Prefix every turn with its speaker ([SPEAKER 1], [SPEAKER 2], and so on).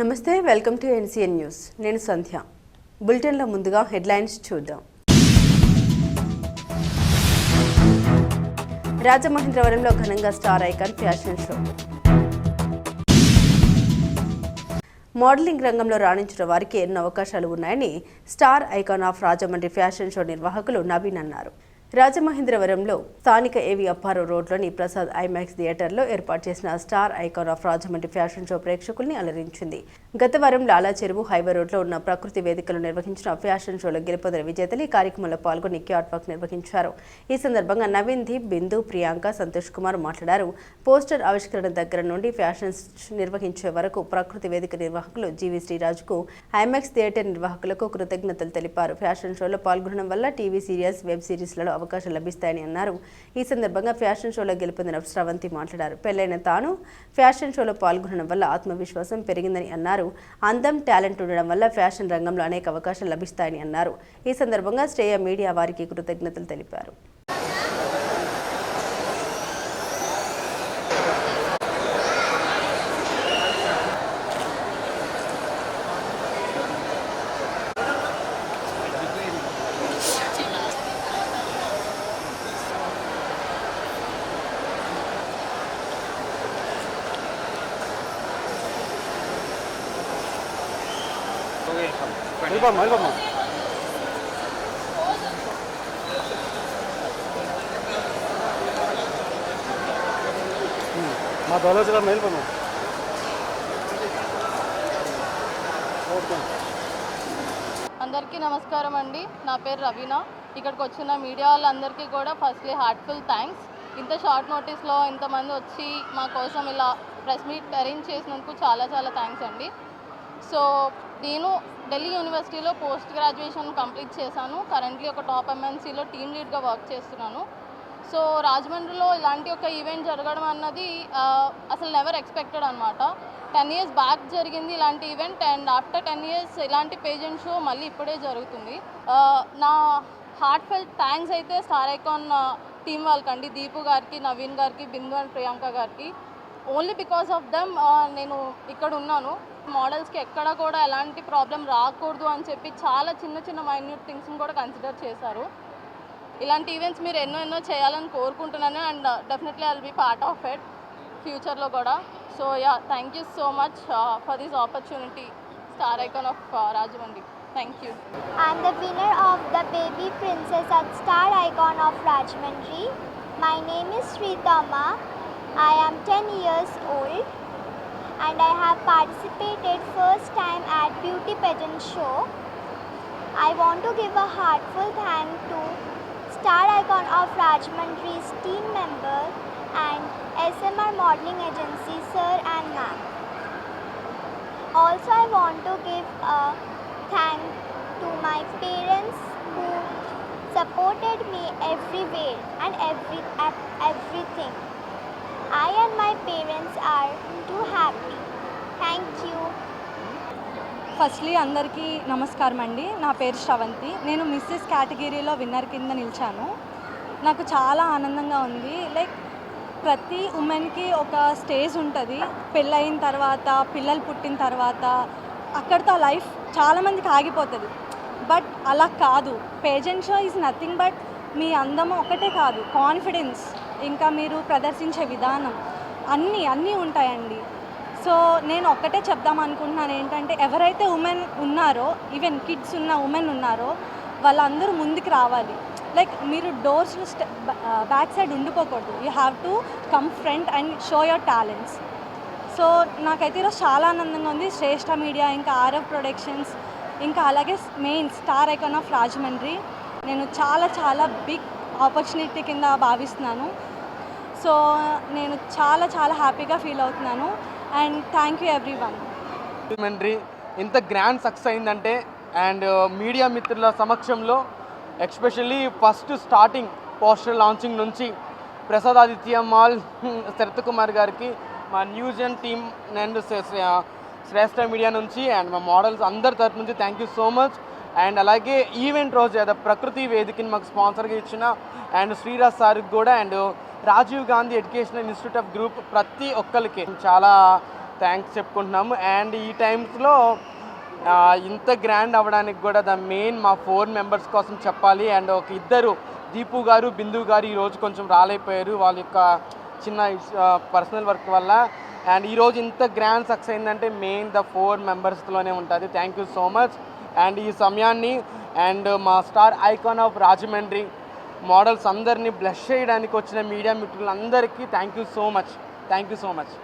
[SPEAKER 1] నమస్తే, welcome to NCN news. నేను సంధ్య. బులెటిన్లో ముందుగా హెడ్లైన్స్ చూద్దాం. రాజమహేంద్రవరంలో ఘనంగా star icon fashion show. Modelling రంగంలో రాణించిన వారికి ఎన్నో అవకాశాలు ఉన్నాయని star icon of Rajahmundry fashion show నిర్వాహకులు నవీన్ అన్నారు. రాజమహేంద్రవరంలో స్థానిక ఏవి అప్పారావు రోడ్లోని ప్రసాద్ ఐమాక్స్ థియేటర్లో ఏర్పాటు చేసిన star icon of Rajahmundry fashion show ప్రేక్షకుల్ని అలరించింది. గత వారం లాలా చెరువు హైవే రోడ్లో ఉన్న ప్రకృతి వేదికలో నిర్వహించిన ఫ్యాషన్ షోలో గెలుపొందిన విజేతలు ఈ కార్యక్రమంలో పాల్గొని క్యాట్ వాక్ నిర్వహించారు. ఈ సందర్భంగా నవీన్ దీప్, బిందు, ప్రియాంక, సంతోష్ కుమార్ మాట్లాడారు. పోస్టర్ ఆవిష్కరణ దగ్గర నుండి ఫ్యాషన్ నిర్వహించే వరకు ప్రకృతి వేదిక నిర్వాహకులు జీవి శ్రీరాజుకు, ఐమాక్స్ థియేటర్ నిర్వాహకులకు కృతజ్ఞతలు తెలిపారు. ఫ్యాషన్ షోలో పాల్గొనడం వల్ల టీవీ సీరియల్స్, వెబ్ సిరీస్లలో అవకాశాలు లభిస్తాయని అన్నారు. ఈ సందర్భంగా ఫ్యాషన్ షోలో గెలుపొందిన శ్రవంతి మాట్లాడారు. పెళ్లైన తాను ఫ్యాషన్ షోలో పాల్గొనడం వల్ల ఆత్మవిశ్వాసం పెరిగిందని అన్నారు. అందం, టాలెంట్ ఉండడం వల్ల ఫ్యాషన్ రంగంలో అనేక అవకాశాలు లభిస్తాయని అన్నారు. ఈ సందర్భంగా శ్రేయ మీడియా వారికి కృతజ్ఞతలు తెలిపారు.
[SPEAKER 2] మా దళాజీలో మేల్పను.
[SPEAKER 3] అందరికీ నమస్కారం అండి. నా పేరు రవీనా. ఇక్కడికి వచ్చిన మీడియా వాళ్ళందరికీ కూడా ఫస్ట్లీ హార్ట్ఫుల్ థ్యాంక్స్. ఇంత షార్ట్ నోటీస్లో ఇంతమంది వచ్చి మా కోసం ఇలా ప్రెస్ మీట్ అరేంజ్ చేసినందుకు చాలా చాలా థ్యాంక్స్ అండి. సో నేను ఢిల్లీ యూనివర్సిటీలో పోస్ట్ గ్రాడ్యుయేషన్ కంప్లీట్ చేశాను. కరెంట్లీ ఒక టాప్ ఎంఎన్సీలో టీమ్ లీడ్గా వర్క్ చేస్తున్నాను. సో రాజమండ్రిలో ఇలాంటి ఒక ఈవెంట్ జరగడం అన్నది అసలు నెవర్ ఎక్స్పెక్టెడ్ అనమాట. 10 years బ్యాక్ జరిగింది ఇలాంటి ఈవెంట్, అండ్ ఆఫ్టర్ 10 years ఇలాంటి పేజెంట్ షో మళ్ళీ ఇప్పుడే జరుగుతుంది. నా హార్ట్ఫెల్ట్ థ్యాంక్స్ అయితే స్టార్ ఐకాన్ టీమ్ వాళ్ళకండి, దీపు గారికి, నవీన్ గారికి, బిందు అండ్ ప్రియాంక గారికి. ఓన్లీ బికాస్ ఆఫ్ దెమ్ నేను ఇక్కడ ఉన్నాను. మోడల్స్కి ఎక్కడ కూడా ఎలాంటి ప్రాబ్లం రాకూడదు అని చెప్పి చాలా చిన్న చిన్న మైన్యూట్ థింగ్స్ని కూడా కన్సిడర్ చేశారు. ఇలాంటి ఈవెంట్స్ మీరు ఎన్నో చేయాలని కోరుకుంటున్నాను, and definitely I will be part of it ఫ్యూచర్లో కూడా. So yeah, thank you so much for this opportunity, star icon of Rajamundry. Thank you.
[SPEAKER 4] I am the winner of the Baby Princess at Star Icon of Rajamundry. My name is Sritama. I am 10 years old and I have participated first time at beauty pageant show. I want to give a heartful thank to Star Icon of Rajamundry's team member and SMR modeling agency sir and ma'am. Also I want to give a thank to my parents who supported me everywhere and everything. I and my parents are too happy. Thank you.
[SPEAKER 5] Firstly అందరికీ నమస్కారం అండి. నా పేరు శ్రవంతి. నేను missus కేటగిరీలో winner కింద నిలిచాను. నాకు చాలా ఆనందంగా ఉంది. లైక్ ప్రతి ఉమెన్కి ఒక స్టేజ్ ఉంటుంది. పెళ్ళయిన తర్వాత, పిల్లలు పుట్టిన తర్వాత అక్కడితో లైఫ్ చాలామందికి ఆగిపోతుంది. బట్ అలా కాదు. Pageant show is nothing but మీ అందం ఒకటే కాదు, కాన్ఫిడెన్స్, ఇంకా మీరు ప్రదర్శించే విధానం అన్నీ ఉంటాయండి. సో నేను ఒక్కటే చెప్దాం అనుకుంటున్నాను ఏంటంటే, ఎవరైతే ఉమెన్ ఉన్నారో, ఈవెన్ కిడ్స్ ఉన్న ఉమెన్ ఉన్నారో వాళ్ళందరూ ముందుకు రావాలి. లైక్ మీరు డోర్స్ బ్యాక్ సైడ్ ఉండిపోకూడదు. You have to come front and show your talents. So నాకైతే ఈరోజు చాలా ఆనందంగా ఉంది. శ్రేష్ఠ మీడియా, ఇంకా ఆర్ఎఫ్ ప్రొడక్షన్స్, ఇంకా అలాగే main star icon of Rajahmundry నేను చాలా బిగ్ ఆపర్చునిటీ కింద భావిస్తున్నాను. సో నేను చాలా హ్యాపీగా ఫీల్ అవుతున్నాను. And thank you everyone.
[SPEAKER 2] Rajahmundry ఇంత గ్రాండ్ సక్సెస్ అయిందంటే, అండ్ మీడియా మిత్రుల సమక్షంలో, especially first starting poster launching నుంచి ప్రసాద్ ఆదిత్య మాల్, శరత్ కుమార్ గారికి, మా news and team and Shreshta media నుంచి అండ్ మా మోడల్స్ అందరి తరఫు నుంచి thank you so much. And అలాగే ఈవెంట్ రోజు ఏదో ప్రకృతి వేదికని మాకు స్పాన్సర్గా ఇచ్చిన అండ్ శ్రీరాజ్ సార్కి కూడా, and Rajiv Gandhi educational institute of group ప్రతి ఒక్కరికి చాలా థ్యాంక్స్ చెప్పుకుంటున్నాము. అండ్ ఈ టైమ్స్లో ఇంత గ్రాండ్ అవ్వడానికి కూడా ద మెయిన్ మా 4 మెంబర్స్ కోసం చెప్పాలి. అండ్ ఒక ఇద్దరు దీపు గారు, బిందు గారు ఈరోజు కొంచెం రాలేకపోయారు వాళ్ళ యొక్క చిన్న పర్సనల్ వర్క్ వల్ల. అండ్ ఈరోజు ఇంత గ్రాండ్ సక్సెస్ అయిందంటే మెయిన్ ద 4 మెంబర్స్లోనే ఉంటుంది. Thank you so much. And ఈ సమయాన్ని అండ్ మా star icon of Rajahmundry models అందరినీ బ్లెస్ చేయడానికి వచ్చిన మీడియా మిత్రులందరికీ థ్యాంక్ యూ సో మచ్.